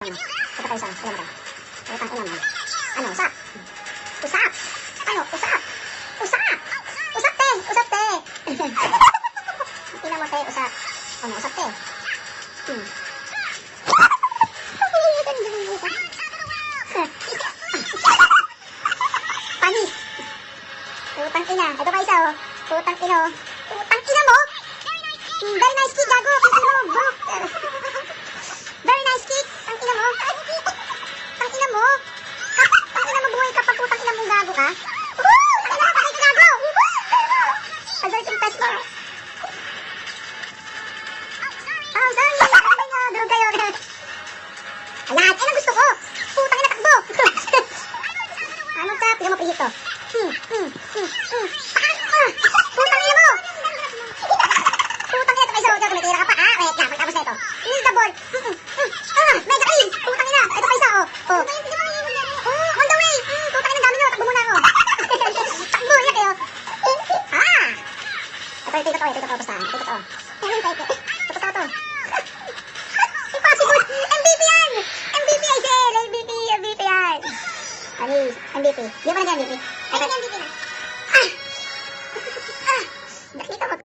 Ito pa isa. Alam mo ka. Utang ina mo. Ano, usap? Usap! Ano, usap? Usap! Usap, te! Usap, te! Ina mo, te, usap. Ano, usap, te? Panis! Utang ina. Ito pa isa, oh. Utang ina, oh. Utang ina mo? Very nice kick, gago. Kick mo, bro. Very nice kick. Ang ina mo. Ang ina mo. Ang ina mo, buhay ka pag utang ina mong gago ka. Ang ina mo, patay ka gago. Azar yung test mo. Oh, sorry. Ano nyo, drug kayo. Ayan, yan ang gusto ko. Putang ina, takbo. Ano ka? Pila mo prihito. Putang ina mo. Putang ina, ito kayo sa tumitira ka pa. Wait lang, pagtapos na ito. Use the board. Mega clean. Putang ina, ito pa isa, oh. On the way. Putang ina, dami nyo. Takbo muna ako. Takbo, yan kayo. Ito totoo, ito totoo, basta. Ito totoo. Tapos na ito. Impossible. MVP yan. MVP, I said. MVP yan. Ano, MVP. Di ba nag-MVP? Ay, MVP na.